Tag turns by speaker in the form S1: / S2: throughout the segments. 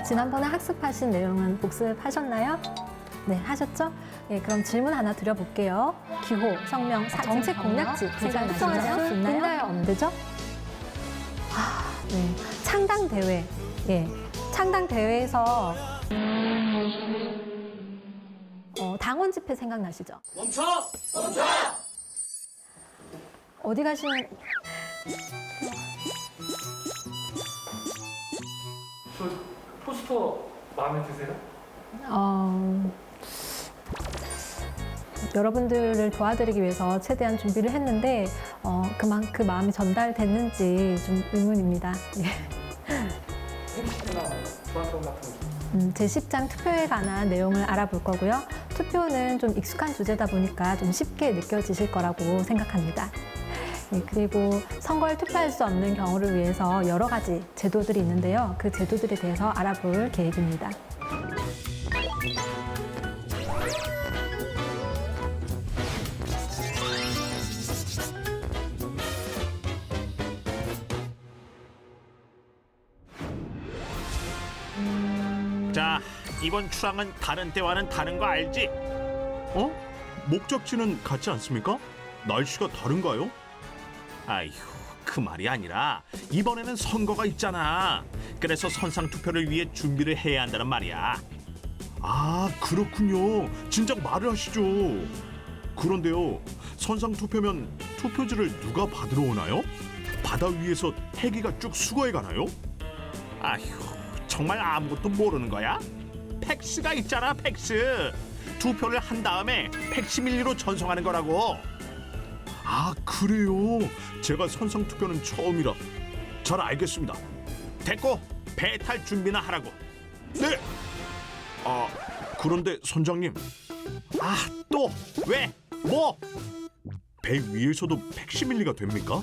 S1: 지난번에 학습하신 내용은 복습하셨나요? 네, 하셨죠? 예, 그럼 질문 하나 드려볼게요. 기호, 성명, 정책 공약지 생각나시나요? 있나요? 없는데죠? 네, 창당 대회. 예, 창당 대회에서 당원 집회 생각나시죠?
S2: 멈춰! 멈춰!
S1: 어디 가시는?
S2: 저 포스터 마음에 드세요?
S1: 여러분들을 도와드리기 위해서 최대한 준비를 했는데 그 마음이 전달됐는지 좀 의문입니다. 예.
S2: 행시나 좋았던 같은 거.
S1: 제10장 투표에 관한 내용을 알아볼 거고요. 투표는 좀 익숙한 주제다 보니까 좀 쉽게 느껴지실 거라고 생각합니다. 네, 그리고 선거에 투표할 수 없는 경우를 위해서 여러 가지 제도들이 있는데요. 그 제도들에 대해서 알아볼 계획입니다.
S3: 자, 이번 출항은 다른 때와는 다른 거 알지?
S4: 목적지는 같지 않습니까? 날씨가 다른가요?
S3: 아휴, 그 말이 아니라 이번에는 선거가 있잖아. 그래서 선상 투표를 위해 준비를 해야 한다는 말이야.
S4: 아, 그렇군요. 진작 말을 하시죠. 그런데요, 선상 투표면 투표지를 누가 받으러 오나요? 바다 위에서 헬기가 쭉 수거해 가나요?
S3: 아휴, 정말 아무것도 모르는 거야? 팩스가 있잖아, 팩스. 투표를 한 다음에 팩시밀리로 전송하는 거라고.
S4: 아, 그래요. 제가 선상 투표는 처음이라. 잘 알겠습니다.
S3: 됐고, 배 탈 준비나 하라고.
S4: 네. 아, 그런데 선장님,
S3: 아, 또 왜? 뭐?
S4: 배 위에서도 팩시밀리가 됩니까?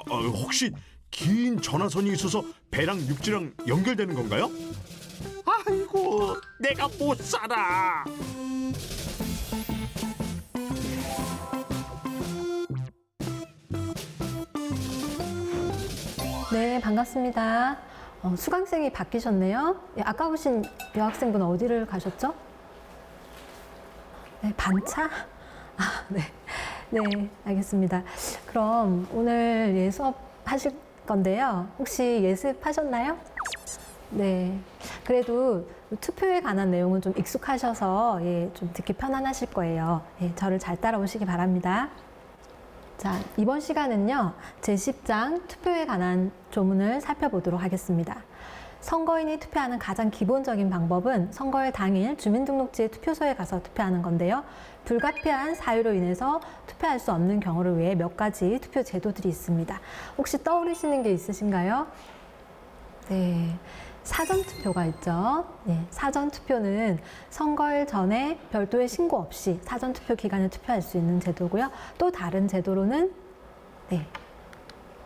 S4: 혹시 긴 전화선이 있어서 배랑 육지랑 연결되는 건가요?
S3: 아이고, 내가 못 살아.
S1: 네, 반갑습니다. 수강생이 바뀌셨네요. 예, 아까 오신 여학생분은 어디를 가셨죠? 네, 반차? 네. 네, 알겠습니다. 그럼 오늘 예, 수업하실 건데요. 혹시 예습하셨나요? 네. 그래도 투표에 관한 내용은 좀 익숙하셔서 예, 좀 듣기 편안하실 거예요. 예, 저를 잘 따라오시기 바랍니다. 자, 이번 시간은요, 제10장 투표에 관한 조문을 살펴보도록 하겠습니다. 선거인이 투표하는 가장 기본적인 방법은 선거일 당일 주민등록지의 투표소에 가서 투표하는 건데요. 불가피한 사유로 인해서 투표할 수 없는 경우를 위해 몇 가지 투표 제도들이 있습니다. 혹시 떠오르시는 게 있으신가요? 네. 사전투표가 있죠. 네, 사전투표는 선거일 전에 별도의 신고 없이 사전투표 기간에 투표할 수 있는 제도고요. 또 다른 제도로는 네,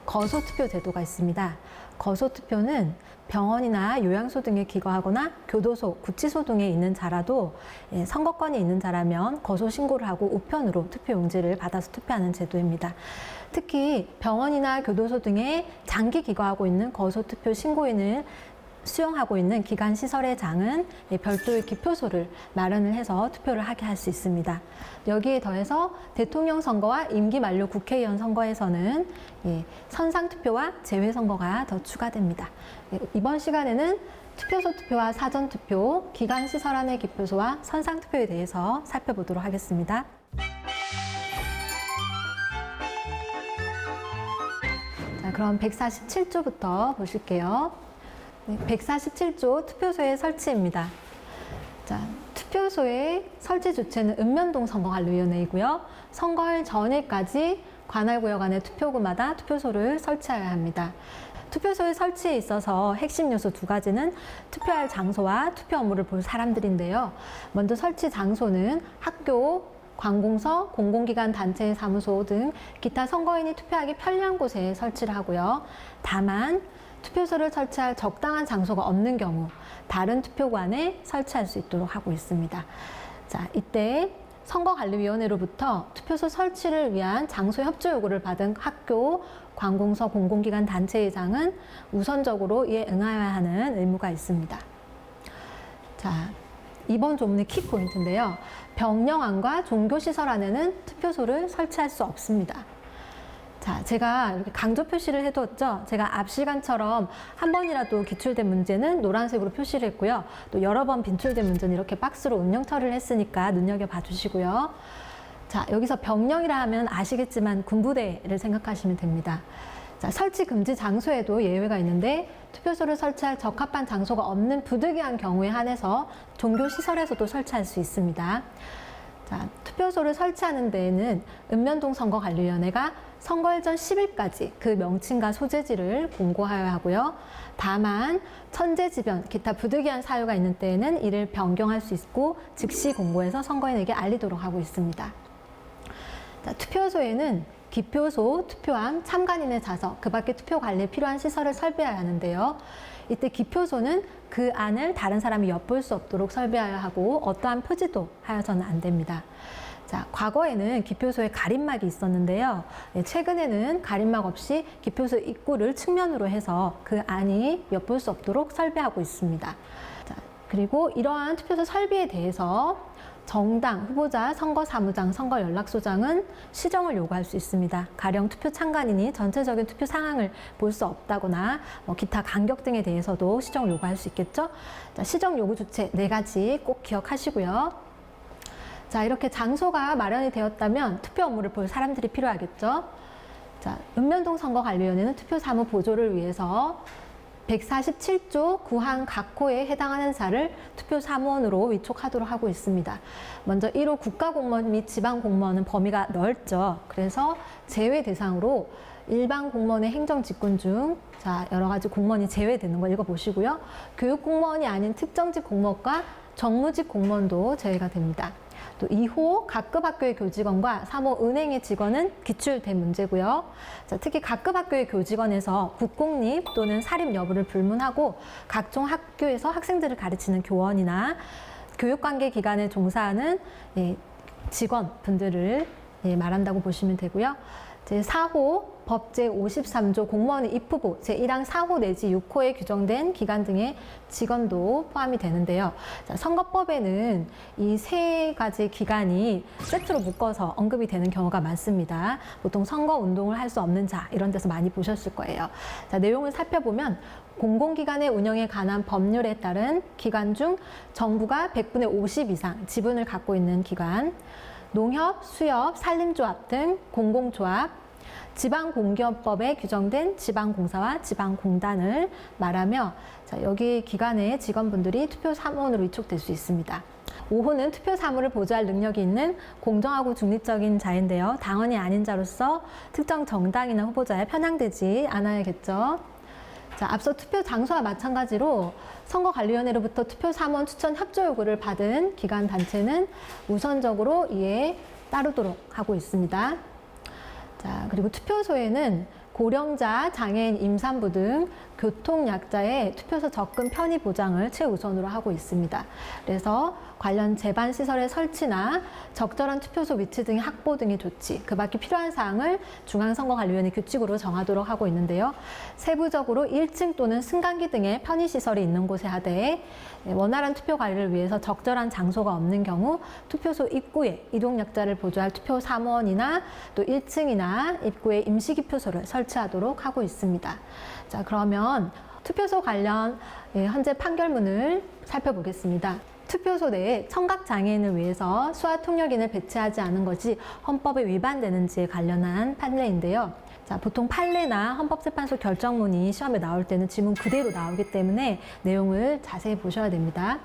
S1: 거소투표 제도가 있습니다. 거소투표는 병원이나 요양소 등에 기거하거나 교도소, 구치소 등에 있는 자라도 선거권이 있는 자라면 거소 신고를 하고 우편으로 투표용지를 받아서 투표하는 제도입니다. 특히 병원이나 교도소 등에 장기 기거하고 있는 거소투표 신고인을 수용하고 있는 기관시설의 장은 별도의 기표소를 마련을 해서 투표를 하게 할 수 있습니다. 여기에 더해서 대통령 선거와 임기 만료 국회의원 선거에서는 선상투표와 재외선거가 더 추가됩니다. 이번 시간에는 투표소 투표와 사전투표, 기관시설 안의 기표소와 선상투표에 대해서 살펴보도록 하겠습니다. 자, 그럼 147조부터 보실게요. 147조 투표소의 설치입니다. 자, 투표소의 설치 주체는 읍면동 선거관리위원회이고요. 선거일 전일까지 관할구역 안의 투표구마다 투표소를 설치해야 합니다. 투표소의 설치에 있어서 핵심 요소 두 가지는 투표할 장소와 투표 업무를 볼 사람들인데요. 먼저 설치 장소는 학교, 관공서, 공공기관 단체의 사무소 등 기타 선거인이 투표하기 편리한 곳에 설치를 하고요. 다만 투표소를 설치할 적당한 장소가 없는 경우 다른 투표관에 설치할 수 있도록 하고 있습니다. 자, 이때 선거관리위원회로부터 투표소 설치를 위한 장소 협조 요구를 받은 학교, 관공서, 공공기관 단체의장은 우선적으로 이에 응하여야 하는 의무가 있습니다. 자, 이번 조문의 키포인트인데요. 병령안과 종교시설 안에는 투표소를 설치할 수 없습니다. 자, 제가 이렇게 강조 표시를 해두었죠. 제가 앞 시간처럼 한 번이라도 기출된 문제는 노란색으로 표시를 했고요. 또 여러 번 빈출된 문제는 이렇게 박스로 운영 처리를 했으니까 눈여겨봐 주시고요. 자, 여기서 병령이라 하면 아시겠지만 군부대를 생각하시면 됩니다. 자, 설치 금지 장소에도 예외가 있는데 투표소를 설치할 적합한 장소가 없는 부득이한 경우에 한해서 종교시설에서도 설치할 수 있습니다. 자, 투표소를 설치하는 데에는 읍면동 선거관리위원회가 선거일 전 10일까지 그 명칭과 소재지를 공고하여야 하고요. 다만 천재지변, 기타 부득이한 사유가 있는 때에는 이를 변경할 수 있고 즉시 공고해서 선거인에게 알리도록 하고 있습니다. 자, 투표소에는 기표소, 투표함, 참관인의 좌석, 그 밖에 투표 관리에 필요한 시설을 설비해야 하는데요. 이때 기표소는 그 안을 다른 사람이 엿볼 수 없도록 설비해야 하고 어떠한 표지도 하여서는 안 됩니다. 자, 과거에는 기표소에 가림막이 있었는데요. 최근에는 가림막 없이 기표소 입구를 측면으로 해서 그 안이 엿볼 수 없도록 설비하고 있습니다. 자, 그리고 이러한 투표소 설비에 대해서 정당, 후보자, 선거사무장, 선거연락소장은 시정을 요구할 수 있습니다. 가령 투표 참관인이 전체적인 투표 상황을 볼 수 없다거나 기타 간격 등에 대해서도 시정을 요구할 수 있겠죠. 자, 시정 요구 주체 4가지 꼭 기억하시고요. 자, 이렇게 장소가 마련이 되었다면 투표 업무를 볼 사람들이 필요하겠죠. 자, 읍면동 선거관리위원회는 투표 사무 보조를 위해서 147조 9항 각 호에 해당하는 자를 투표 사무원으로 위촉하도록 하고 있습니다. 먼저 1호 국가공무원 및 지방공무원은 범위가 넓죠. 그래서 제외 대상으로 일반 공무원의 행정 직군 중 여러 가지 공무원이 제외되는 거 읽어보시고요. 교육공무원이 아닌 특정직 공무원과 정무직 공무원도 제외가 됩니다. 또 2호 각급 학교의 교직원과 3호 은행의 직원은 기출된 문제고요. 자, 특히 각급 학교의 교직원에서 국공립 또는 사립 여부를 불문하고 각종 학교에서 학생들을 가르치는 교원이나 교육관계 기관에 종사하는 직원분들을 말한다고 보시면 되고요. 제4호 법 제53조 공무원의 입후보 제1항 4호 내지 6호에 규정된 기관 등의 직원도 포함이 되는데요. 자, 선거법에는 이 3가지 기관이 세트로 묶어서 언급이 되는 경우가 많습니다. 보통 선거운동을 할 수 없는 자 이런 데서 많이 보셨을 거예요. 자, 내용을 살펴보면 공공기관의 운영에 관한 법률에 따른 기관 중 정부가 100분의 50 이상 지분을 갖고 있는 기관, 농협, 수협, 산림조합 등 공공조합, 지방공기업법에 규정된 지방공사와 지방공단을 말하며 여기 기관의 직원분들이 투표 사무원으로 위촉될 수 있습니다. 5호는 투표 사무를 보조할 능력이 있는 공정하고 중립적인 자인데요. 당원이 아닌 자로서 특정 정당이나 후보자에 편향되지 않아야겠죠. 자, 앞서 투표 장소와 마찬가지로 선거관리위원회로부터 투표 사무원 추천 협조 요구를 받은 기관 단체는 우선적으로 이에 따르도록 하고 있습니다. 자, 그리고 투표소에는 고령자, 장애인, 임산부 등 교통약자의 투표소 접근 편의 보장을 최우선으로 하고 있습니다. 그래서 관련 제반 시설의 설치나 적절한 투표소 위치 등의 확보 등의 조치, 그 밖에 필요한 사항을 중앙선거관리위원회 규칙으로 정하도록 하고 있는데요. 세부적으로 1층 또는 승강기 등의 편의시설이 있는 곳에 하되 원활한 투표 관리를 위해서 적절한 장소가 없는 경우 투표소 입구에 이동약자를 보조할 투표 사무원이나 또 1층이나 입구에 임시기표소를 설치하도록 하고 있습니다. 자, 그러면 투표소 관련 현재 판결문을 살펴보겠습니다. 투표소 내에 청각장애인을 위해서 수화통역인을 배치하지 않은 것이 헌법에 위반되는지에 관련한 판례인데요. 자, 보통 판례나 헌법재판소 결정문이 시험에 나올 때는 지문 그대로 나오기 때문에 내용을 자세히 보셔야 됩니다.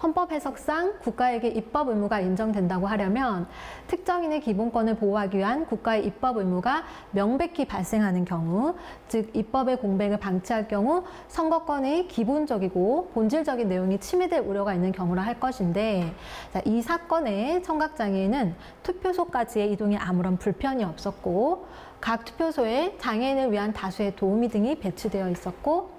S1: 헌법 해석상 국가에게 입법 의무가 인정된다고 하려면 특정인의 기본권을 보호하기 위한 국가의 입법 의무가 명백히 발생하는 경우, 즉 입법의 공백을 방치할 경우 선거권의 기본적이고 본질적인 내용이 침해될 우려가 있는 경우라 할 것인데, 자, 이 사건의 청각장애인은 투표소까지의 이동에 아무런 불편이 없었고 각 투표소에 장애인을 위한 다수의 도우미 등이 배치되어 있었고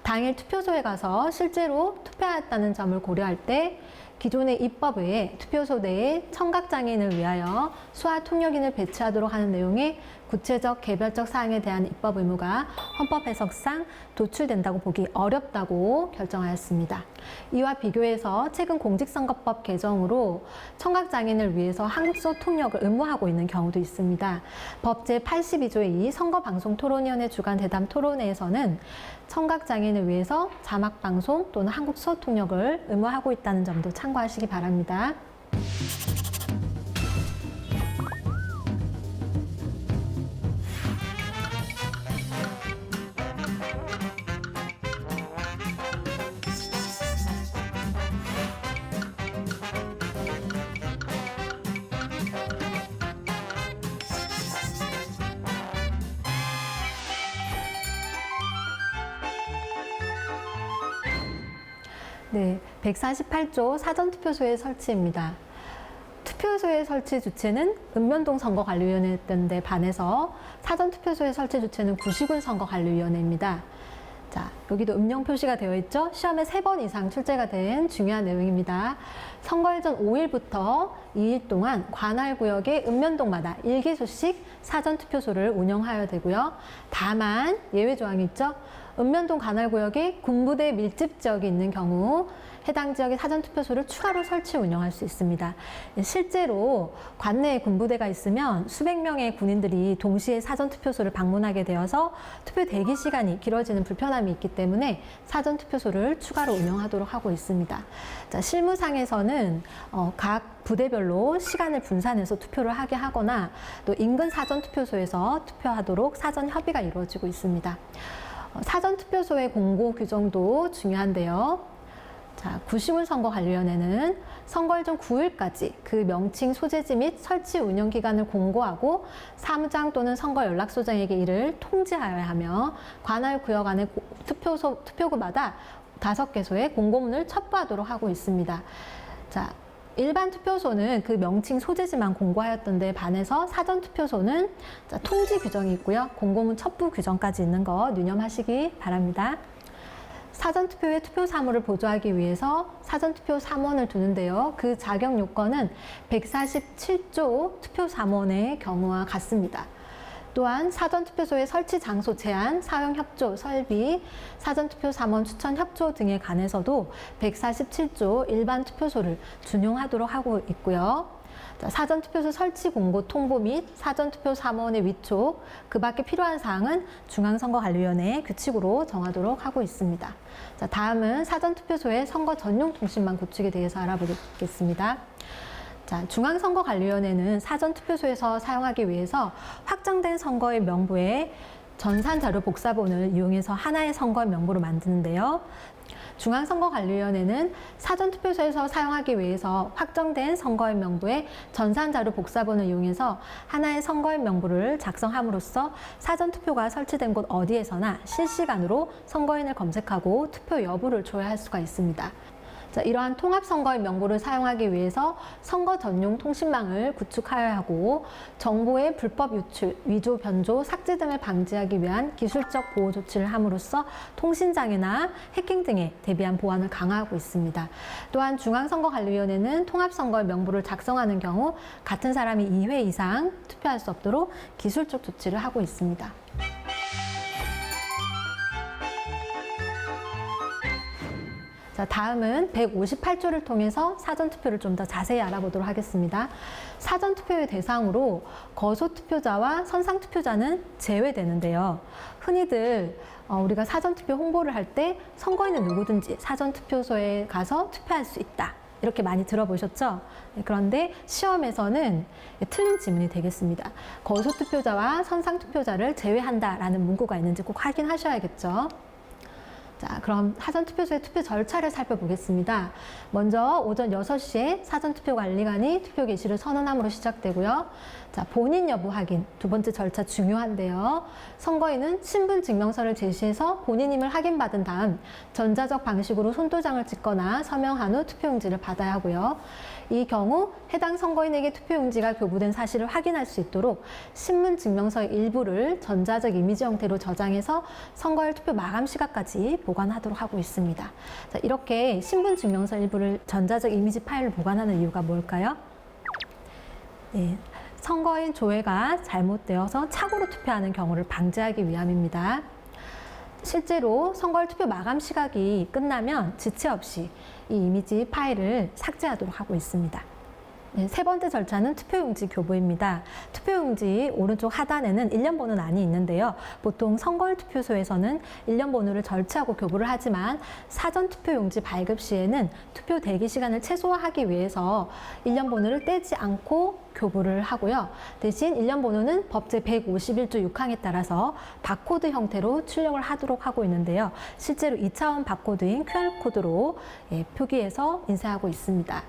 S1: 당일 투표소에 가서 실제로 투표했다는 점을 고려할 때 기존의 입법 외에 투표소 내에 청각장애인을 위하여 수화 통역인을 배치하도록 하는 내용의 구체적 개별적 사항에 대한 입법 의무가 헌법 해석상 도출된다고 보기 어렵다고 결정하였습니다. 이와 비교해서 최근 공직선거법 개정으로 청각장애인을 위해서 한국서 통역을 의무화하고 있는 경우도 있습니다. 법 제82조의 2 선거방송토론위원회 주간 대담 토론회에서는 청각장애인을 위해서 자막방송 또는 한국서 통역을 의무화하고 있다는 점도 참고하시기 바랍니다. 네, 148조 사전투표소의 설치입니다. 투표소의 설치 주체는 읍면동 선거관리위원회였던데 반해서 사전투표소의 설치 주체는 구시군 선거관리위원회입니다. 자, 여기도 음영 표시가 되어 있죠? 시험에 3번 이상 출제가 된 중요한 내용입니다. 선거일 전 5일부터 2일 동안 관할 구역의 읍면동마다 1개소씩 사전투표소를 운영하여야 되고요. 다만 예외 조항이 있죠? 읍면동 관할구역에 군부대 밀집 지역이 있는 경우 해당 지역에 사전투표소를 추가로 설치 운영할 수 있습니다. 실제로 관내에 군부대가 있으면 수백 명의 군인들이 동시에 사전투표소를 방문하게 되어서 투표 대기 시간이 길어지는 불편함이 있기 때문에 사전투표소를 추가로 운영하도록 하고 있습니다. 자, 실무상에서는 각 부대별로 시간을 분산해서 투표를 하게 하거나 또 인근 사전투표소에서 투표하도록 사전 협의가 이루어지고 있습니다. 사전투표소의 공고 규정도 중요한데요. 자, 구시군 선거관리위원회는 선거일 전 9일까지 그 명칭 소재지 및 설치 운영 기간을 공고하고 사무장 또는 선거 연락소장에게 이를 통지하여야 하며 관할 구역 안의 투표구마다 5개소의 공고문을 첩부하도록 하고 있습니다. 자, 일반 투표소는 그 명칭 소재지만 공고하였던 데 반해서 사전투표소는 통지 규정이 있고요. 공고문 첩부 규정까지 있는 거 유념하시기 바랍니다. 사전투표의 투표 사무를 보조하기 위해서 사전투표 사무원을 두는데요. 그 자격 요건은 147조 투표 사무원의 경우와 같습니다. 또한 사전투표소의 설치 장소 제한, 사용 협조, 설비, 사전투표 사무원 추천 협조 등에 관해서도 147조 일반 투표소를 준용하도록 하고 있고요. 사전투표소 설치 공고 통보 및 사전투표 사무원의 위촉, 그 밖에 필요한 사항은 중앙선거관리위원회의 규칙으로 정하도록 하고 있습니다. 자, 다음은 사전투표소의 선거 전용 통신망 구축에 대해서 알아보겠습니다. 자, 중앙선거관리위원회는 사전투표소에서 사용하기 위해서 확정된 선거의 명부에 전산자료 복사본을 이용해서 하나의 선거의 명부로 만드는데요. 중앙선거관리위원회는 사전투표소에서 사용하기 위해서 확정된 선거의 명부에 전산자료 복사본을 이용해서 하나의 선거의 명부를 작성함으로써 사전투표가 설치된 곳 어디에서나 실시간으로 선거인을 검색하고 투표 여부를 조회할 수가 있습니다. 자, 이러한 통합선거의 명부를 사용하기 위해서 선거 전용 통신망을 구축하여야 하고 정보의 불법 유출, 위조, 변조, 삭제 등을 방지하기 위한 기술적 보호 조치를 함으로써 통신장애나 해킹 등에 대비한 보안을 강화하고 있습니다. 또한 중앙선거관리위원회는 통합선거의 명부를 작성하는 경우 같은 사람이 2회 이상 투표할 수 없도록 기술적 조치를 하고 있습니다. 자, 다음은 158조를 통해서 사전투표를 좀 더 자세히 알아보도록 하겠습니다. 사전투표의 대상으로 거소투표자와 선상투표자는 제외되는데요. 흔히들 우리가 사전투표 홍보를 할 때 선거인은 누구든지 사전투표소에 가서 투표할 수 있다. 이렇게 많이 들어보셨죠? 그런데 시험에서는 틀린 지문이 되겠습니다. 거소투표자와 선상투표자를 제외한다라는 문구가 있는지 꼭 확인하셔야겠죠. 자, 그럼 사전투표소의 투표 절차를 살펴보겠습니다. 먼저 오전 6시에 사전투표관리관이 투표 개시를 선언함으로 시작되고요. 자, 본인 여부 확인, 두 번째 절차 중요한데요. 선거인은 신분증명서를 제시해서 본인임을 확인받은 다음 전자적 방식으로 손도장을 찍거나 서명한 후 투표용지를 받아야 하고요. 이 경우 해당 선거인에게 투표용지가 교부된 사실을 확인할 수 있도록 신분증명서의 일부를 전자적 이미지 형태로 저장해서 선거일 투표 마감 시각까지 보관하도록 하고 있습니다. 자, 이렇게 신분증명서 일부를 전자적 이미지 파일로 보관하는 이유가 뭘까요? 네, 선거인 조회가 잘못되어서 착오로 투표하는 경우를 방지하기 위함입니다. 실제로 선거일 투표 마감 시각이 끝나면 지체 없이 이 이미지 파일을 삭제하도록 하고 있습니다. 네, 세 번째 절차는 투표용지 교부입니다. 투표용지 오른쪽 하단에는 일련 번호란이 있는데요. 보통 선거일 투표소에서는 일련 번호를 절차하고 교부를 하지만 사전 투표용지 발급 시에는 투표 대기 시간을 최소화하기 위해서 일련 번호를 떼지 않고 교부를 하고요. 대신 일련 번호는 법제 151조 6항에 따라서 바코드 형태로 출력을 하도록 하고 있는데요. 실제로 2차원 바코드인 QR코드로 표기해서 인쇄하고 있습니다.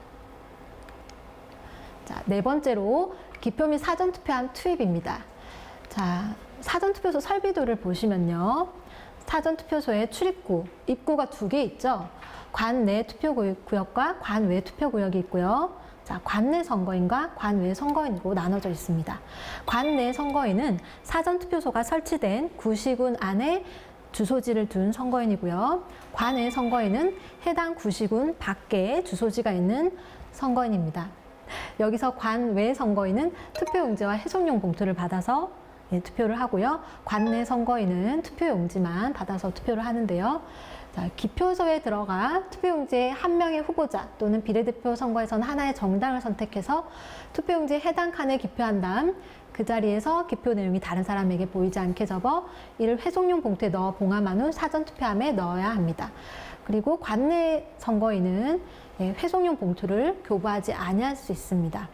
S1: 자, 네 번째로 기표 및 사전투표함 투입입니다. 자, 사전투표소 설비도를 보시면요. 사전투표소에 출입구, 입구가 두 개 있죠. 관내 투표구역과 관외 투표구역이 있고요. 자, 관내 선거인과 관외 선거인으로 나눠져 있습니다. 관내 선거인은 사전투표소가 설치된 구시군 안에 주소지를 둔 선거인이고요. 관외 선거인은 해당 구시군 밖에 주소지가 있는 선거인입니다. 여기서 관외 선거인은 투표용지와 해송용 봉투를 받아서 투표를 하고요. 관내 선거인은 투표용지만 받아서 투표를 하는데요. 자, 기표소에 들어가 투표용지에 한 명의 후보자 또는 비례대표 선거에서는 하나의 정당을 선택해서 투표용지에 해당 칸에 기표한 다음 그 자리에서 기표 내용이 다른 사람에게 보이지 않게 접어 이를 회송용 봉투에 넣어 봉함한 후 사전투표함에 넣어야 합니다. 그리고 관내 선거인은 회송용 봉투를 교부하지 아니할 수 있습니다.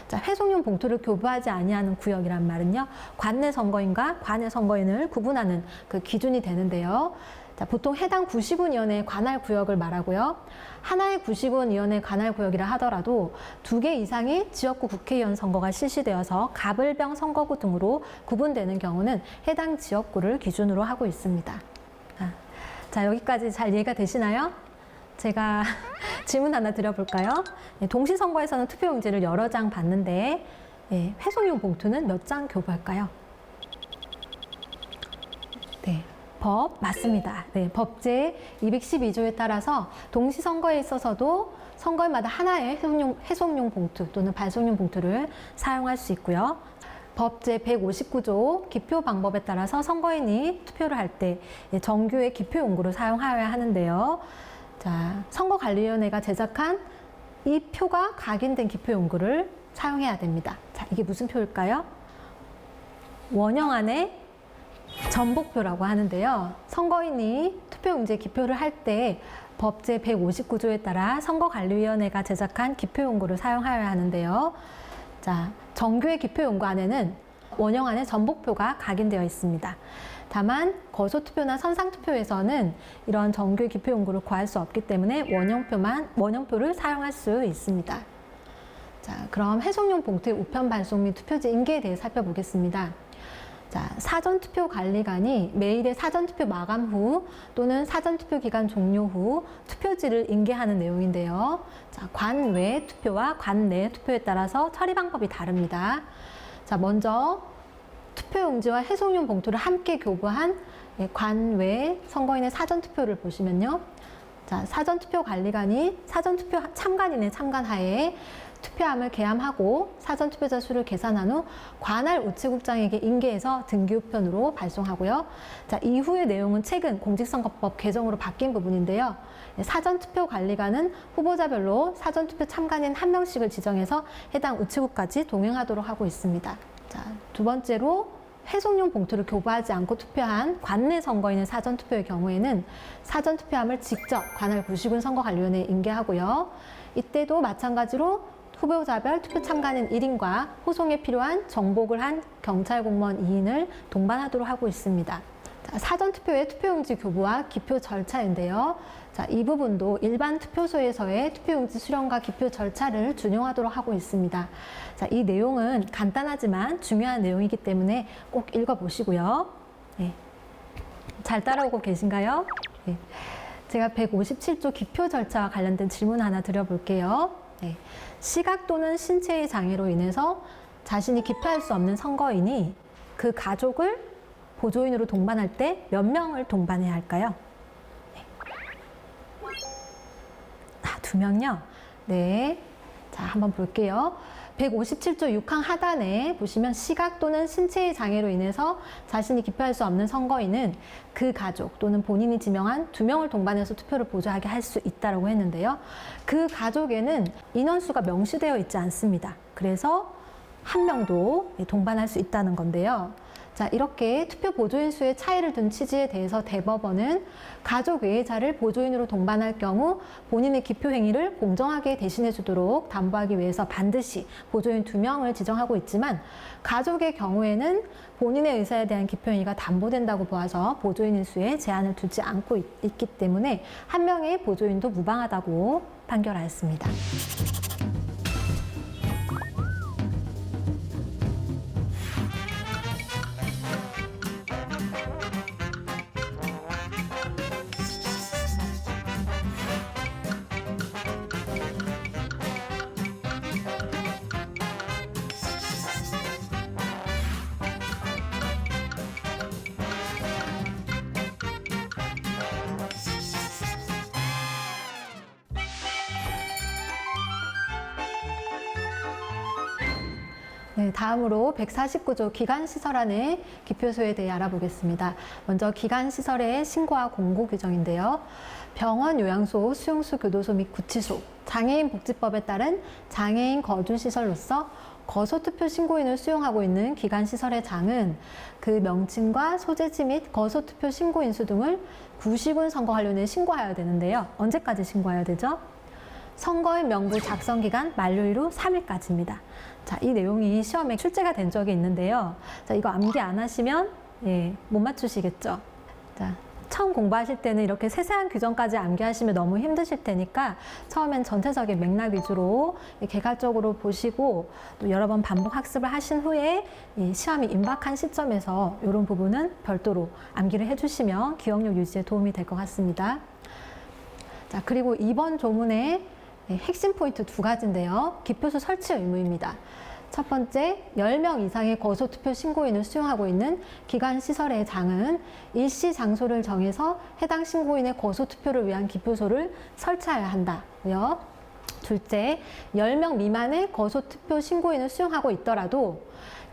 S1: 자, 회송용 봉투를 교부하지 아니하는 구역이란 말은요, 관내 선거인과 관외 선거인을 구분하는 그 기준이 되는데요. 자, 보통 해당 구시군위원회의 관할 구역을 말하고요. 하나의 구시군위원회 관할 구역이라 하더라도 2개 이상의 지역구 국회의원 선거가 실시되어서 가불병 선거구 등으로 구분되는 경우는 해당 지역구를 기준으로 하고 있습니다. 자, 여기까지 잘 이해가 되시나요? 제가 질문 하나 드려볼까요? 네, 동시선거에서는 투표용지를 여러 장 받는데 회송용 봉투는 몇 장 교부할까요? 네, 법 맞습니다. 네, 법제 212조에 따라서 동시선거에 있어서도 선거인마다 하나의 회송용 봉투 또는 발송용 봉투를 사용할 수 있고요. 법제 159조 기표 방법에 따라서 선거인이 투표를 할 때 정규의 기표 용구를 사용하여야 하는데요. 자, 선거관리위원회가 제작한 이 표가 각인된 기표 용구를 사용해야 됩니다. 자, 이게 무슨 표일까요? 원형 안에 전복표라고 하는데요. 선거인이 투표용지에 기표를 할 때 법제 159조에 따라 선거관리위원회가 제작한 기표 용구를 사용하여야 하는데요. 자, 정규의 기표 용구 안에는 원형 안에 전복표가 각인되어 있습니다. 다만 거소투표나 선상투표에서는 이런 정규 기표 용구를 구할 수 없기 때문에 원형표를 사용할 수 있습니다. 자, 그럼 회송용 봉투의 우편 발송 및 투표지 인계에 대해 살펴보겠습니다. 자, 사전투표관리관이 매일의 사전투표 마감 후 또는 사전투표 기간 종료 후 투표지를 인계하는 내용인데요. 자, 관외 투표와 관내 투표에 따라서 처리 방법이 다릅니다. 자, 먼저 투표용지와 회송용 봉투를 함께 교부한 관외 선거인의 사전투표를 보시면요. 자, 사전투표관리관이 사전투표 참관인의 참관하에 투표함을 개함하고 사전투표자 수를 계산한 후 관할 우체국장에게 인계해서 등기우편으로 발송하고요. 자, 이후의 내용은 최근 공직선거법 개정으로 바뀐 부분인데요. 사전투표관리관은 후보자별로 사전투표 참관인 한 명씩을 지정해서 해당 우체국까지 동행하도록 하고 있습니다. 자, 두 번째로 회송용 봉투를 교부하지 않고 투표한 관내 선거인의 사전투표의 경우에는 사전투표함을 직접 관할 구시군 선거관리위원회에 인계하고요. 이때도 마찬가지로 후보자별 투표 참관인 1인과 호송에 필요한 정복을 한 경찰 공무원 2인을 동반하도록 하고 있습니다. 자, 사전투표의 투표용지 교부와 기표 절차인데요. 자, 이 부분도 일반 투표소에서의 투표용지 수령과 기표 절차를 준용하도록 하고 있습니다. 자, 이 내용은 간단하지만 중요한 내용이기 때문에 꼭 읽어보시고요. 네. 잘 따라오고 계신가요? 네. 제가 157조 기표 절차와 관련된 질문 하나 드려볼게요. 네. 시각 또는 신체의 장애로 인해서 자신이 기표할 수 없는 선거인이 그 가족을 보조인으로 동반할 때 몇 명을 동반해야 할까요? 네. 2명요? 네. 자, 한번 볼게요. 157조 6항 하단에 보시면 시각 또는 신체의 장애로 인해서 자신이 기표할 수 없는 선거인은 그 가족 또는 본인이 지명한 2명을 동반해서 투표를 보조하게 할 수 있다고 했는데요. 그 가족에는 인원수가 명시되어 있지 않습니다. 그래서 1명도 동반할 수 있다는 건데요. 자, 이렇게 투표 보조인 수의 차이를 둔 취지에 대해서 대법원은 가족 외의자를 보조인으로 동반할 경우 본인의 기표 행위를 공정하게 대신해 주도록 담보하기 위해서 반드시 보조인 2명을 지정하고 있지만 가족의 경우에는 본인의 의사에 대한 기표 행위가 담보된다고 보아서 보조인 수에 제한을 두지 않고 있기 때문에 1명의 보조인도 무방하다고 판결하였습니다. 네, 다음으로 149조 기간시설 안의 기표소에 대해 알아보겠습니다. 먼저 기간시설의 신고와 공고 규정인데요. 병원, 요양소, 수용소, 교도소 및 구치소, 장애인 복지법에 따른 장애인 거주시설로서 거소투표 신고인을 수용하고 있는 기간시설의 장은 그 명칭과 소재지 및 거소투표 신고인 수 등을 90은 선거 관련에 신고하여야 되는데요. 언제까지 신고해야 되죠? 선거인 명부 작성 기간 만료일 후 3일까지입니다. 자, 이 내용이 시험에 출제가 된 적이 있는데요. 자, 이거 암기 안 하시면 못 맞추시겠죠. 자, 처음 공부하실 때는 이렇게 세세한 규정까지 암기하시면 너무 힘드실 테니까 처음엔 전체적인 맥락 위주로 개괄적으로 보시고 또 여러 번 반복 학습을 하신 후에 시험이 임박한 시점에서 이런 부분은 별도로 암기를 해주시면 기억력 유지에 도움이 될 것 같습니다. 자, 그리고 이번 조문의 핵심 포인트 2가지인데요. 기표소 설치 의무입니다. 첫 번째, 10명 이상의 거소투표 신고인을 수용하고 있는 기간시설의 장은 일시 장소를 정해서 해당 신고인의 거소투표를 위한 기표소를 설치해야 한다고요. 둘째, 10명 미만의 거소투표 신고인을 수용하고 있더라도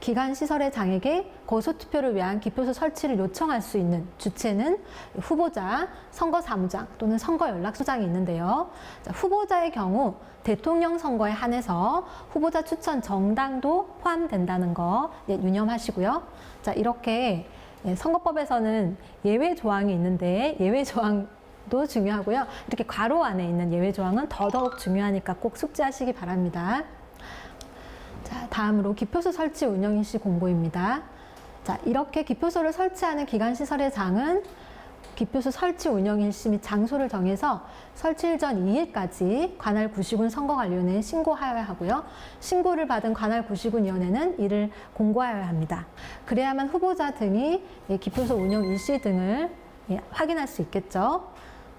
S1: 기간시설의 장에게 거소투표를 위한 기표소 설치를 요청할 수 있는 주체는 후보자, 선거사무장 또는 선거연락소장이 있는데요. 자, 후보자의 경우 대통령 선거에 한해서 후보자 추천 정당도 포함된다는 거 유념하시고요. 자, 이렇게 선거법에서는 예외 조항이 있는데 예외 조항도 중요하고요. 이렇게 괄호 안에 있는 예외 조항은 더더욱 중요하니까 꼭 숙지하시기 바랍니다. 자, 다음으로 기표소 설치 운영 일시 공고입니다. 자, 이렇게 기표소를 설치하는 기간시설의 장은 기표소 설치 운영 일시 및 장소를 정해서 설치일 전 2일까지 관할 구시군 선거관리위원회에 신고하여야 하고요. 신고를 받은 관할 구시군위원회는 이를 공고하여야 합니다. 그래야만 후보자 등이 기표소 운영 일시 등을 확인할 수 있겠죠.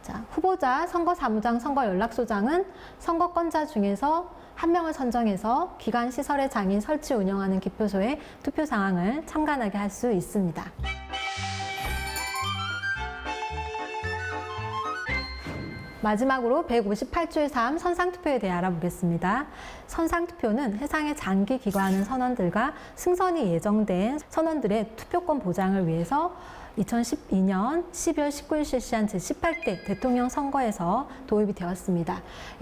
S1: 자, 후보자, 선거사무장, 선거연락소장은 선거권자 중에서 1명을 선정해서 기간시설의 장이 설치 운영하는 기표소의 투표 상황을 참관하게 할 수 있습니다. 마지막으로 158조의 3 선상투표에 대해 알아보겠습니다. 선상투표는 해상에 장기 기거하는 선원들과 승선이 예정된 선원들의 투표권 보장을 위해서 2012년 12월 19일 실시한 제18대 대통령 선거에서 도입이 되었습니다.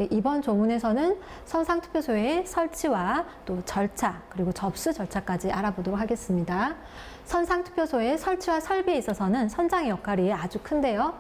S1: 이번 조문에서는 선상투표소의 설치와 또 절차 그리고 접수 절차까지 알아보도록 하겠습니다. 선상투표소의 설치와 설비에 있어서는 선장의 역할이 아주 큰데요.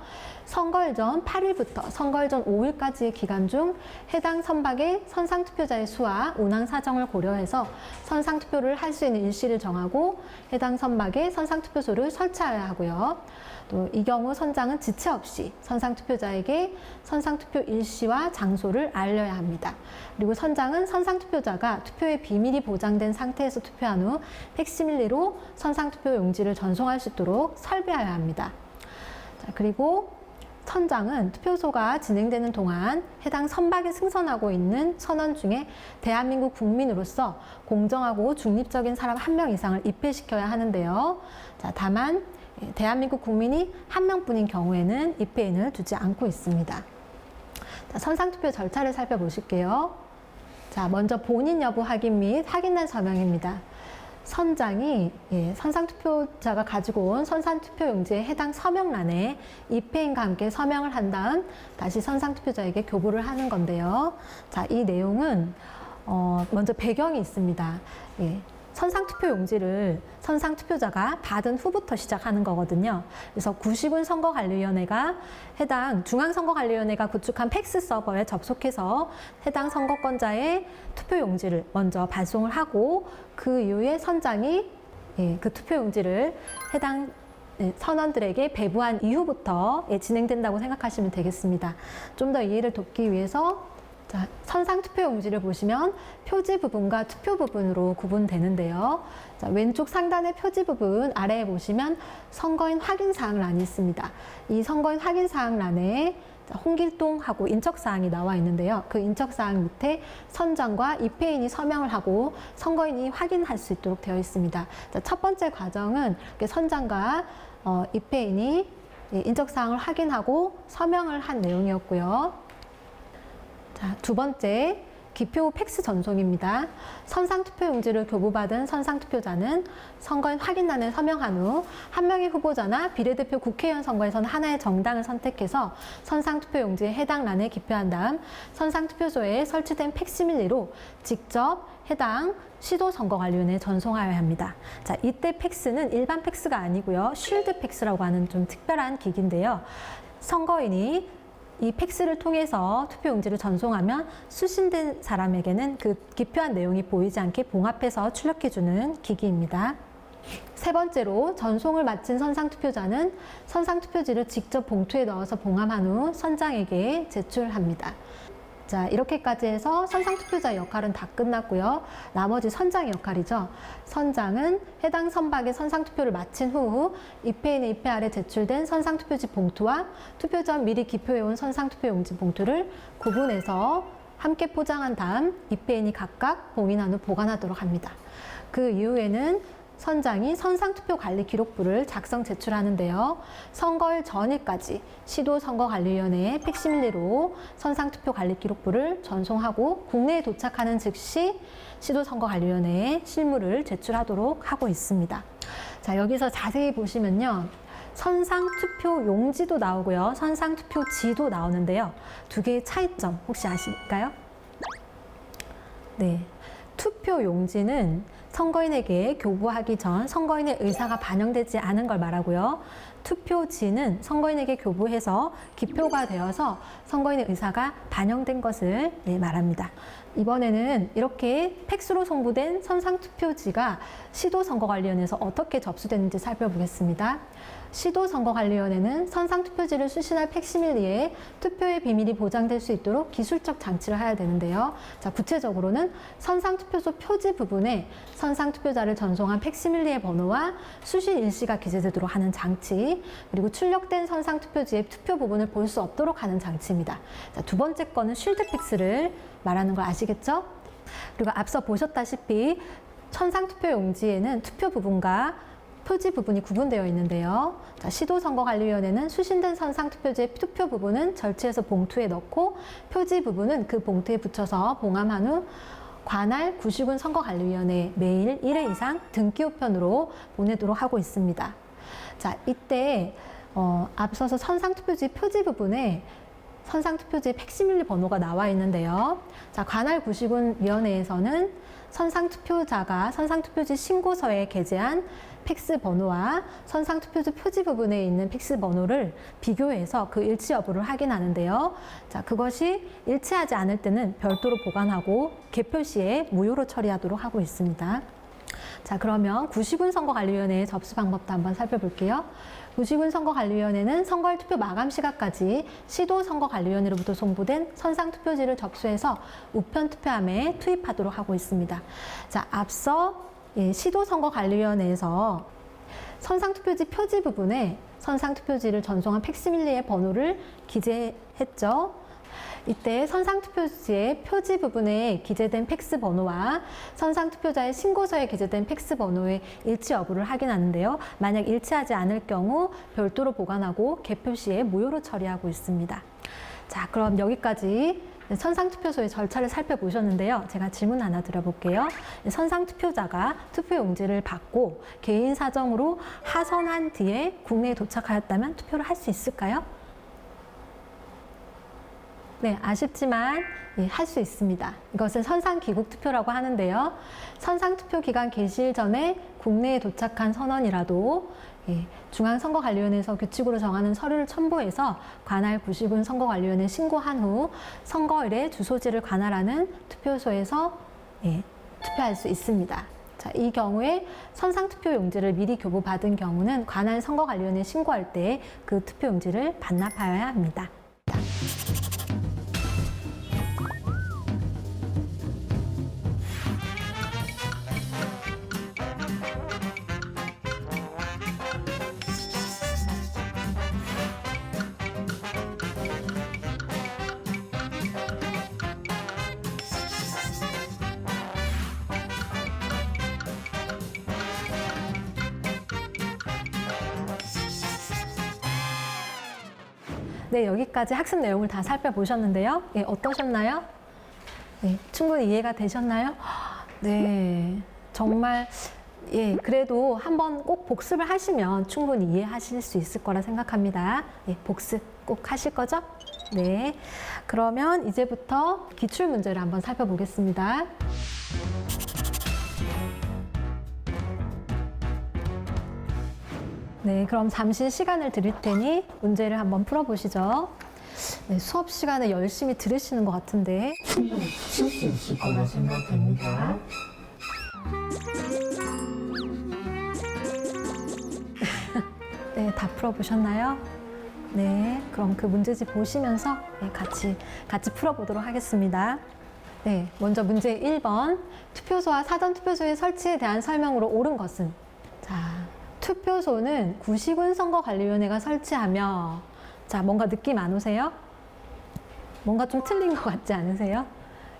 S1: 선거일 전 8일부터 선거일 전 5일까지의 기간 중 해당 선박의 선상투표자의 수와 운항 사정을 고려해서 선상투표를 할 수 있는 일시를 정하고 해당 선박에 선상투표소를 설치하여야 하고요. 또 이 경우 선장은 지체 없이 선상투표자에게 선상투표 일시와 장소를 알려야 합니다. 그리고 선장은 선상투표자가 투표의 비밀이 보장된 상태에서 투표한 후 팩시밀리로 선상투표 용지를 전송할 수 있도록 설계하여야 합니다. 자, 그리고 선장은 투표소가 진행되는 동안 해당 선박에 승선하고 있는 선원 중에 대한민국 국민으로서 공정하고 중립적인 사람 1명 이상을 입회시켜야 하는데요. 자, 다만 대한민국 국민이 1명뿐인 경우에는 입회인을 두지 않고 있습니다. 자, 선상투표 절차를 살펴보실게요. 자, 먼저 본인 여부 확인 및 확인란 서명입니다. 선장이 선상투표자가 가지고 온 선상투표용지에 해당 서명란에 입회인과 함께 서명을 한 다음 다시 선상투표자에게 교부를 하는 건데요. 자, 이 내용은 먼저 배경이 있습니다. 선상투표용지를 선상투표자가 받은 후부터 시작하는 거거든요. 그래서 구시군 선거관리위원회가 해당 중앙선거관리위원회가 구축한 팩스 서버에 접속해서 해당 선거권자의 투표용지를 먼저 발송을 하고 그 이후에 선장이 그 투표용지를 해당 선원들에게 배부한 이후부터 진행된다고 생각하시면 되겠습니다. 좀 더 이해를 돕기 위해서 자, 선상투표용지를 보시면 표지 부분과 투표 부분으로 구분되는데요. 자, 왼쪽 상단의 표지 부분 아래에 보시면 선거인 확인사항란이 있습니다. 이 선거인 확인사항란에 홍길동하고 인적사항이 나와 있는데요. 그 인적사항 밑에 선장과 입회인이 서명을 하고 선거인이 확인할 수 있도록 되어 있습니다. 자, 첫 번째 과정은 선장과 입회인이 인적사항을 확인하고 서명을 한 내용이었고요. 자, 두 번째, 기표 팩스 전송입니다. 선상투표용지를 교부받은 선상투표자는 선거인 확인란에 서명한 후 한 명의 후보자나 비례대표 국회의원 선거에서는 하나의 정당을 선택해서 선상투표용지에 해당 란에 기표한 다음 선상투표소에 설치된 팩시밀리로 직접 해당 시도선거관리위원회에 전송하여야 합니다. 자, 이때 팩스는 일반 팩스가 아니고요. 쉴드 팩스라고 하는 좀 특별한 기기인데요. 선거인이 이 팩스를 통해서 투표용지를 전송하면 수신된 사람에게는 그 기표한 내용이 보이지 않게 봉합해서 출력해주는 기기입니다. 세 번째로 전송을 마친 선상투표자는 선상투표지를 직접 봉투에 넣어서 봉함한 후 선장에게 제출합니다. 자, 이렇게까지 해서 선상투표자의 역할은 다 끝났고요. 나머지 선장의 역할이죠. 선장은 해당 선박의 선상투표를 마친 후 입회인의 입회 아래 제출된 선상투표지 봉투와 투표 전 미리 기표해온 선상투표용지 봉투를 구분해서 함께 포장한 다음 입회인이 각각 봉인한 후 보관하도록 합니다. 그 이후에는 선장이 선상투표관리기록부를 작성 제출하는데요. 선거일 전일까지 시도선거관리위원회에 팩시밀리로 선상투표관리기록부를 전송하고 국내에 도착하는 즉시 시도선거관리위원회에 실무를 제출하도록 하고 있습니다. 자, 여기서 자세히 보시면요. 선상투표용지도 나오고요. 선상투표지도 나오는데요. 두 개의 차이점 혹시 아실까요? 네. 투표용지는 선거인에게 교부하기 전 선거인의 의사가 반영되지 않은 걸 말하고요. 투표지는 선거인에게 교부해서 기표가 되어서 선거인의 의사가 반영된 것을 말합니다. 이번에는 이렇게 팩스로 송부된 선상투표지가 시도선거관리위원회에서 어떻게 접수되는지 살펴보겠습니다. 시도선거관리위원회는 선상투표지를 수신할 팩시밀리에 투표의 비밀이 보장될 수 있도록 기술적 장치를 해야 되는데요. 자, 구체적으로는 선상투표소 표지 부분에 선상투표자를 전송한 팩시밀리의 번호와 수신 일시가 기재되도록 하는 장치, 그리고 출력된 선상투표지의 투표 부분을 볼 수 없도록 하는 장치입니다. 자, 두 번째 거는 쉴드 팩스를 말하는 걸 아시겠죠? 그리고 앞서 보셨다시피 선상투표용지에는 투표 부분과 표지 부분이 구분되어 있는데요. 자, 시도선거관리위원회는 수신된 선상투표지의 투표 부분은 절취해서 봉투에 넣고 표지 부분은 그 봉투에 붙여서 봉함한 후 관할 구시군 선거관리위원회에 매일 1회 이상 등기 우편으로 보내도록 하고 있습니다. 자, 이때 앞서서 선상투표지 표지 부분에 선상투표지의 팩시밀리 번호가 나와 있는데요. 자, 관할 구시군 위원회에서는 선상투표자가 선상투표지 신고서에 게재한 팩스 번호와 선상투표지 표지 부분에 있는 팩스 번호를 비교해서 그 일치 여부를 확인하는데요. 자, 그것이 일치하지 않을 때는 별도로 보관하고 개표 시에 무효로 처리하도록 하고 있습니다. 자, 그러면 구시군 선거관리위원회의 접수 방법도 한번 살펴볼게요. 구시군 선거관리위원회는 선거일 투표 마감 시각까지 시도선거관리위원회로부터 송부된 선상투표지를 접수해서 우편투표함에 투입하도록 하고 있습니다. 자, 앞서 시도선거관리위원회에서 선상투표지 표지 부분에 선상투표지를 전송한 팩시밀리의 번호를 기재했죠. 이때 선상투표지의 표지 부분에 기재된 팩스 번호와 선상투표자의 신고서에 기재된 팩스 번호의 일치 여부를 확인하는데요. 만약 일치하지 않을 경우 별도로 보관하고 개표 시에 무효로 처리하고 있습니다. 자, 그럼 여기까지 선상투표소의 절차를 살펴보셨는데요. 제가 질문 하나 드려볼게요. 선상투표자가 투표용지를 받고 개인 사정으로 하선한 뒤에 국내에 도착하였다면 투표를 할 수 있을까요? 네, 아쉽지만 할 수 있습니다. 이것은 선상귀국투표라고 하는데요. 선상투표 기간 개시일 전에 국내에 도착한 선원이라도 중앙선거관리위원회에서 규칙으로 정하는 서류를 첨부해서 관할 구시군 선거관리위원회에 신고한 후 선거일에 주소지를 관할하는 투표소에서 투표할 수 있습니다. 자, 이 경우에 선상투표 용지를 미리 교부받은 경우는 관할 선거관리위원회에 신고할 때 그 투표 용지를 반납하여야 합니다. 네, 여기까지 학습 내용을 다 살펴보셨는데요. 어떠셨나요? 네, 충분히 이해가 되셨나요? 네, 정말 그래도 한번 꼭 복습을 하시면 충분히 이해하실 수 있을 거라 생각합니다. 복습 꼭 하실 거죠? 네, 그러면 이제부터 기출 문제를 한번 살펴보겠습니다. 네, 그럼 잠시 시간을 드릴 테니 문제를 한번 풀어보시죠. 네, 수업 시간에 열심히 들으시는 것 같은데.
S5: 충분히 칠 수 있을 거라 생각됩니다.
S1: 네, 다 풀어보셨나요? 네, 그럼 그 문제집 보시면서 같이 풀어보도록 하겠습니다. 네, 먼저 문제 1번. 투표소와 사전투표소의 설치에 대한 설명으로 옳은 것은? 자, 투표소는 구시군 선거관리위원회가 설치하며, 자, 뭔가 느낌 안 오세요? 뭔가 좀 틀린 것 같지 않으세요?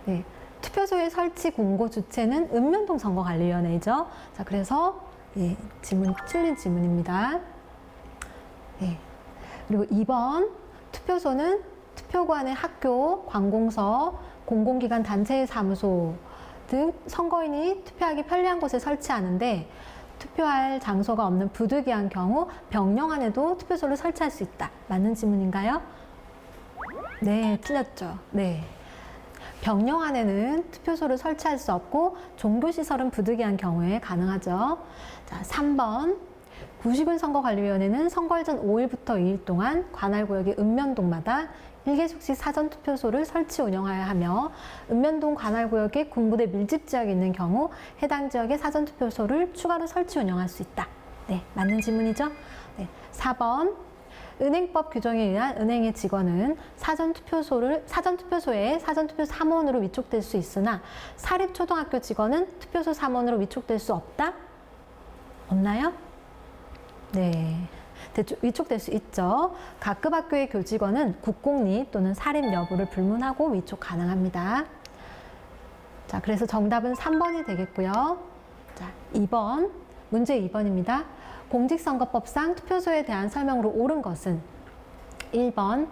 S1: 네, 투표소의 설치 공고 주체는 읍면동 선거관리위원회죠. 자, 그래서 질문 틀린 질문입니다. 네. 그리고 2번, 투표소는 투표관의 학교, 관공서, 공공기관 단체의 사무소 등 선거인이 투표하기 편리한 곳에 설치하는데 투표할 장소가 없는 부득이한 경우 병영 안에도 투표소를 설치할 수 있다. 맞는 질문인가요? 네, 틀렸죠. 네. 병영 안에는 투표소를 설치할 수 없고 종교시설은 부득이한 경우에 가능하죠. 자, 3번. 구시군 선거관리위원회는 선거일 전 5일부터 2일 동안 관할구역의 읍면동마다 1개소씩 사전투표소를 설치 운영하여야 하며 읍면동 관할구역에 군부대 밀집지역이 있는 경우 해당 지역에 사전투표소를 추가로 설치 운영할 수 있다. 네, 맞는 질문이죠? 네, 4번. 은행법 규정에 의한 은행의 직원은 사전투표소에 사전투표 사무원으로 위촉될 수 있으나 사립초등학교 직원은 투표소 사무원으로 위촉될 수 없다? 없나요? 네, 위촉될 수 있죠. 각급 학교의 교직원은 국공립 또는 사립 여부를 불문하고 위촉 가능합니다. 자, 그래서 정답은 3번이 되겠고요. 자, 2번, 문제 2번입니다. 공직선거법상 투표소에 대한 설명으로 옳은 것은? 1번,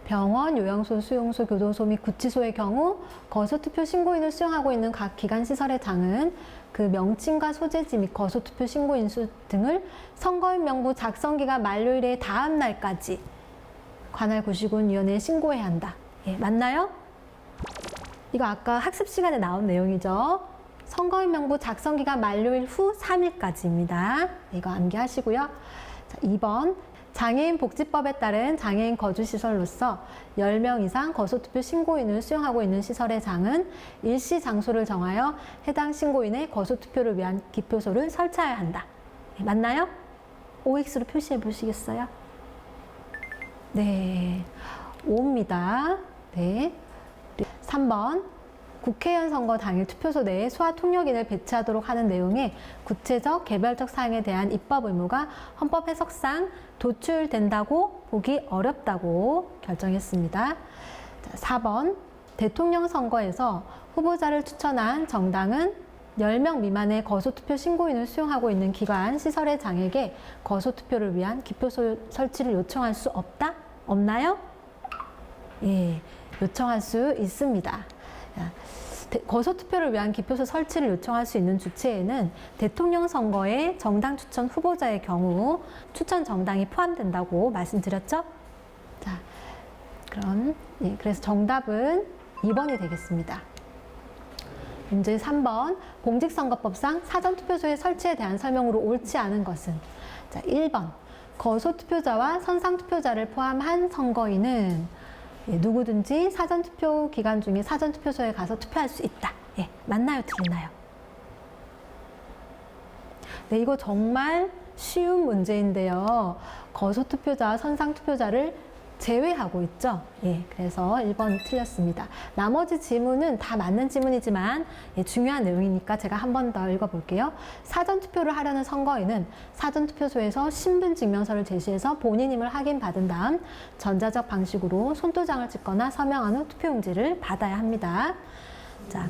S1: 병원, 요양소, 수용소, 교도소 및 구치소의 경우 거소투표 신고인을 수용하고 있는 각 기관시설의 장은 그 명칭과 소재지 및 거소투표 신고인 수 등을 선거인 명부 작성기간 만료일의 다음 날까지 관할구시군위원회에 신고해야 한다. 맞나요? 이거 아까 학습 시간에 나온 내용이죠. 선거인 명부 작성 기간 만료일 후 3일까지입니다. 이거 암기하시고요. 자, 2번. 장애인 복지법에 따른 장애인 거주시설로서 10명 이상 거소투표 신고인을 수용하고 있는 시설의 장은 일시 장소를 정하여 해당 신고인의 거소투표를 위한 기표소를 설치해야 한다. 맞나요? OX로 표시해 보시겠어요? 네, 5입니다. 네. 3번. 국회의원 선거 당일 투표소 내에 소아 통역인을 배치하도록 하는 내용의 구체적 개별적 사항에 대한 입법 의무가 헌법 해석상 도출된다고 보기 어렵다고 결정했습니다. 자, 4번. 대통령 선거에서 후보자를 추천한 정당은 10명 미만의 거소투표 신고인을 수용하고 있는 기관, 시설의 장에게 거소투표를 위한 기표소 설치를 요청할 수 없다? 없나요? 예, 요청할 수 있습니다. 거소투표를 위한 기표소 설치를 요청할 수 있는 주체에는 대통령 선거에 정당 추천 후보자의 경우 추천 정당이 포함된다고 말씀드렸죠? 자, 그럼 그래서 정답은 2번이 되겠습니다. 문제 3번. 공직선거법상 사전투표소의 설치에 대한 설명으로 옳지 않은 것은? 자, 1번. 거소투표자와 선상투표자를 포함한 선거인은 누구든지 사전투표 기간 중에 사전투표소에 가서 투표할 수 있다. 예, 맞나요? 틀리나요? 네, 이거 정말 쉬운 문제인데요. 거소투표자와 선상투표자를 제외하고 있죠. 예, 그래서 1번 틀렸습니다. 나머지 지문은 다 맞는 지문이지만 중요한 내용이니까 제가 한 번 더 읽어볼게요. 사전투표를 하려는 선거인은 사전투표소에서 신분증명서를 제시해서 본인임을 확인받은 다음 전자적 방식으로 손도장을 찍거나 서명한 후 투표용지를 받아야 합니다. 자,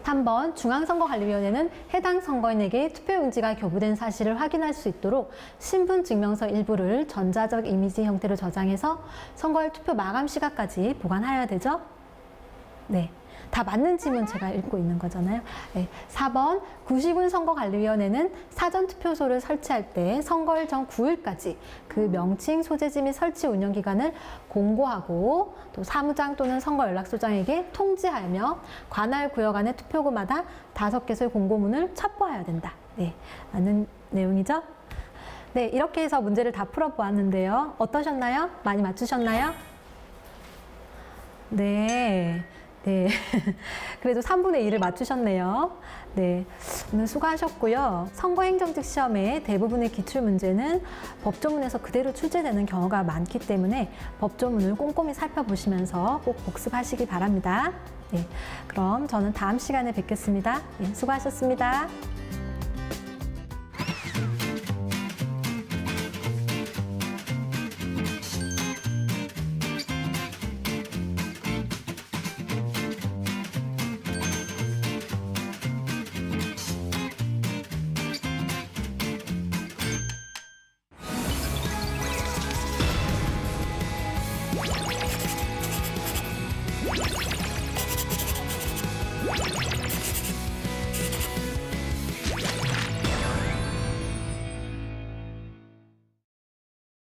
S1: 3번. 중앙선거관리위원회는 해당 선거인에게 투표용지가 교부된 사실을 확인할 수 있도록 신분증명서 일부를 전자적 이미지 형태로 저장해서 선거일 투표 마감 시각까지 보관해야 되죠? 네. 다 맞는 질문 제가 읽고 있는 거잖아요. 네. 4번. 구시군 선거관리위원회는 사전투표소를 설치할 때 선거일 전 9일까지 그 명칭, 소재지 및 설치 운영 기간을 공고하고 또 사무장 또는 선거연락소장에게 통지하며 관할 구역 안의 투표구마다 5개소의 공고문을 첩보해야 된다. 네. 맞는 내용이죠? 네. 이렇게 해서 문제를 다 풀어보았는데요. 어떠셨나요? 많이 맞추셨나요? 네. 네. 그래도 3분의 1을 맞추셨네요. 네. 오늘 수고하셨고요. 선거행정직 시험의 대부분의 기출문제는 법조문에서 그대로 출제되는 경우가 많기 때문에 법조문을 꼼꼼히 살펴보시면서 꼭 복습하시기 바랍니다. 네. 그럼 저는 다음 시간에 뵙겠습니다. 네. 수고하셨습니다.